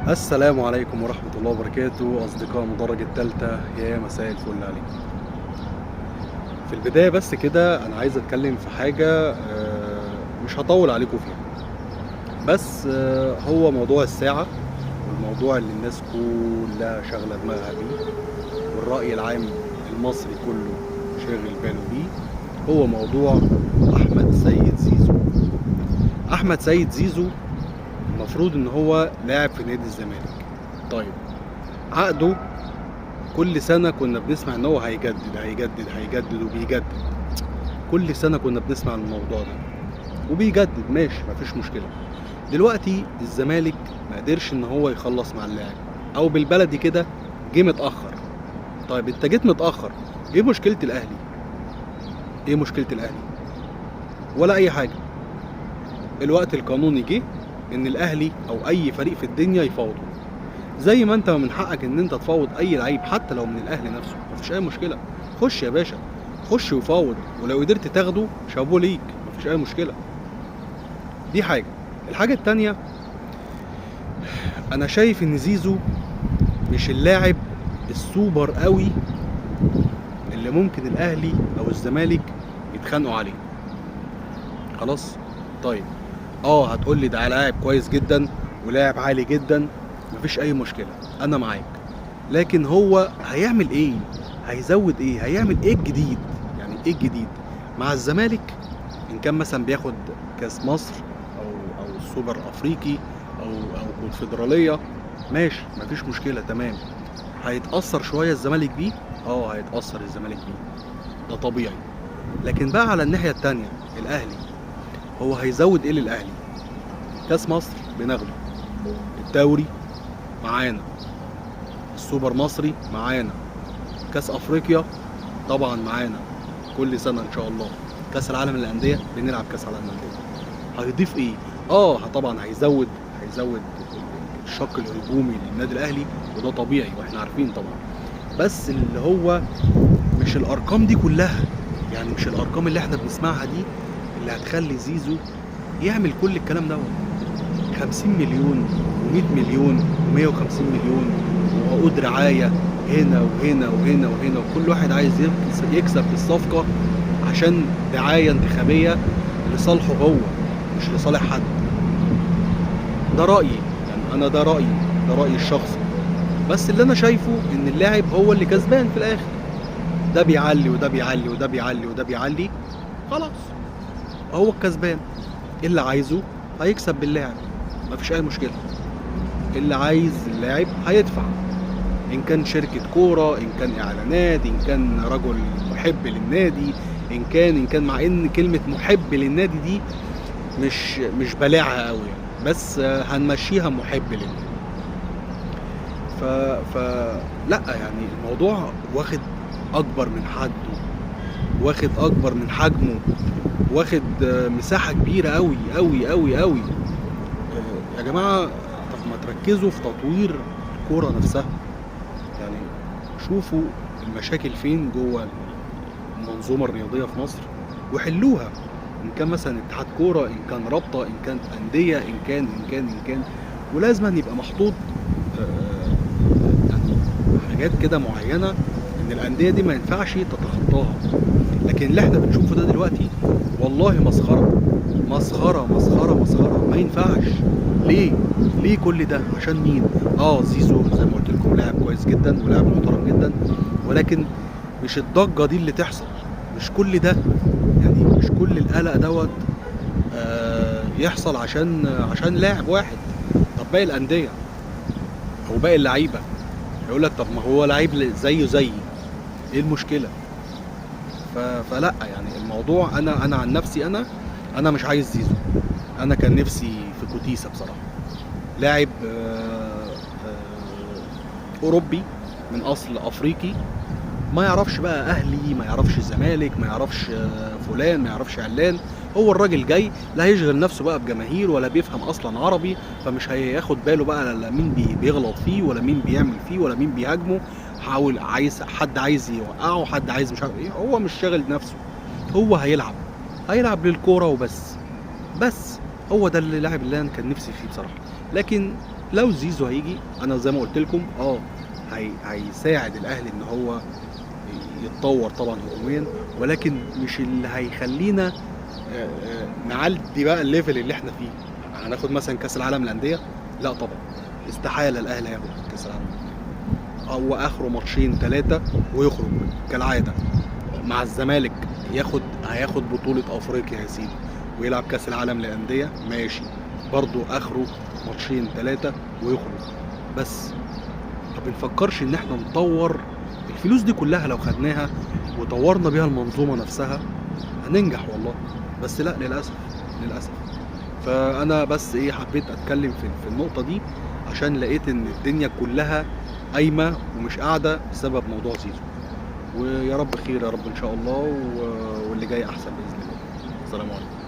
السلام عليكم ورحمة الله وبركاته أصدقاء مدرج التالتة، يا مساء الفل عليكم. في البداية بس كده أنا عايز أتكلم في حاجة مش هطول عليكم فيها، بس هو موضوع الساعة والموضوع اللي الناس كلها شاغلة دماغها بيه والرأي العام المصري كله شاغل باله بيه، هو موضوع أحمد سيد زيزو. أحمد سيد زيزو المفروض إن هو لاعب في نادي الزمالك. طيب عقده كل سنة كنا بنسمع ان هو هيجدد هيجدد هيجدد وبيجدد. كل سنة كنا بنسمع عن الموضوع ده وبيجدد، ماشي مفيش مشكلة. دلوقتي الزمالك ما قدرش ان هو يخلص مع اللاعب، او بالبلدي كده جه متأخر. طيب انت جيت متأخر، ايه مشكلة الاهلي؟ ايه مشكلة الاهلي؟ ولا اي حاجة. الوقت القانوني جه ان الاهلي او اي فريق في الدنيا يفاوضه، زي ما انت من حقك ان انت تفاوض اي لعيب حتى لو من الاهلي نفسه، مفيش اي مشكله. خش يا باشا، خش وفاوض، ولو قدرت تاخده شابوه ليك، مفيش اي مشكله. دي حاجه. الحاجه التانيه، انا شايف ان زيزو مش اللاعب السوبر قوي اللي ممكن الاهلي او الزمالك يتخانقوا عليه. خلاص. طيب هتقولي ده لاعب كويس جدا ولاعب عالي جدا، مفيش اي مشكله، انا معاك. لكن هو هيعمل ايه؟ هيزود ايه؟ هيعمل ايه الجديد؟ يعني ايه الجديد مع الزمالك؟ ان كان مثلا بياخد كاس مصر او السوبر الافريقي او الكونفدراليه، ماشي مفيش مشكله، تمام. هيتاثر شويه الزمالك بيه، هيتاثر الزمالك بيه، ده طبيعي. لكن بقى على الناحيه التانيه الاهلي، هو هيزود ايه للاهلي؟ كاس مصر بناخده، الدوري معانا، السوبر مصري معانا، كاس افريقيا طبعا معانا كل سنه ان شاء الله، كاس العالم للانديه بنلعب كاس العالم للانديه. هيضيف ايه؟ طبعا هيزود الشق الهجومي للنادي الاهلي، وده طبيعي واحنا عارفين طبعا. بس اللي هو مش الارقام دي كلها، يعني مش الارقام اللي احنا بنسمعها دي اللي هتخلي زيزو يعمل كل الكلام دوت. 50 مليون و100 مليون و150 مليون وعقود رعايه هنا وهنا وهنا وهنا، وكل واحد عايز يكسب في الصفقه عشان دعايه انتخابيه لصالحه هو، مش لصالح حد. ده رايي، يعني انا ده رايي الشخصي. بس اللي انا شايفه ان اللاعب هو اللي كسبان في الاخر، ده بيعلي وده بيعلي وده بيعلي وده بيعلي، خلاص هو الكسبان. اللي عايزه هيكسب باللاعب، مفيش اي مشكله. اللي عايز اللاعب هيدفع، ان كان شركة كورة، ان كان اعلانات، ان كان رجل محب للنادي، ان كان مع ان كلمة محب للنادي دي مش بلاعها قوي يعني، بس هنمشيها محب للنادي. ف ف لا يعني الموضوع واخد اكبر من حده، واخد اكبر من حجمه، واخد مساحة كبيرة قوي قوي قوي قوي. يا جماعة، طب ما تركزوا في تطوير الكورة نفسها، يعني شوفوا المشاكل فين جوه المنظومة الرياضية في مصر وحلوها. إن كان مثلا اتحاد كورة، إن كان رابطة، إن كان أندية، إن كان ولازم أن يبقى محطوط يعني حاجات كده معينة إن الأندية دي ما ينفعش تتخطاها. لكن اللي احنا بنشوفه ده دلوقتي والله مسخرة مسخرة مسخرة مسخرة، ما ينفعش. ليه؟ ليه كل ده؟ عشان مين؟ زيزو زي ما قلت لكم لاعب كويس جدا ولاعب محترم جدا، ولكن مش الضجة دي اللي تحصل، مش كل ده، يعني مش كل القلق دوت يحصل عشان لاعب واحد. طب باقي الأندية أو باقي اللعيبة يقول لك طب ما هو لعيب زيه زيي، ايه المشكلة؟ فلا يعني الموضوع، انا عن نفسي انا مش عايز زيزو. انا كان نفسي في كوتيسا بصراحه، لاعب اوروبي من اصل افريقي، ما يعرفش بقى اهلي، ما يعرفش الزمالك، ما يعرفش فلان، ما يعرفش علان. هو الراجل جاي لا هيشغل نفسه بقى بجماهير ولا بيفهم اصلا عربي، فمش هياخد باله بقى لا مين بيغلط فيه ولا مين بيعمل فيه ولا مين بيهاجمه. حد عايز يوقعه، حد عايز مش عارف ايه، هو مش شاغل نفسه. هو هيلعب للكوره وبس. بس هو ده اللاعب اللي انا كان نفسي فيه بصراحه. لكن لو زيزو هيجي انا زي ما قلت لكم هيساعد الاهلي ان هو يتطور طبعا هجوميا، ولكن مش اللي هيخلينا نعدي بقى الليفل اللي احنا فيه. هناخد مثلا كاس العالم للانديه؟ لا طبعا، استحاله الاهلي هياخد كاس العالم للانديه. هو اخره ماتشين 3 ويخرج كالعاده. مع الزمالك هياخد بطوله افريقيا يا سيدي ويلعب كاس العالم للانديه، ماشي، برضو اخره ماتشين 3 ويخرج. بس ما بنفكرش ان احنا نطور الفلوس دي كلها. لو خدناها وطورنا بيها المنظومه نفسها هننجح والله. بس لا، للاسف. فانا بس حبيت اتكلم في النقطه دي عشان لقيت ان الدنيا كلها قايمه ومش قاعده بسبب موضوع زيزو. ويا رب خير يا رب ان شاء الله، واللي جاي احسن باذن الله. السلام عليكم.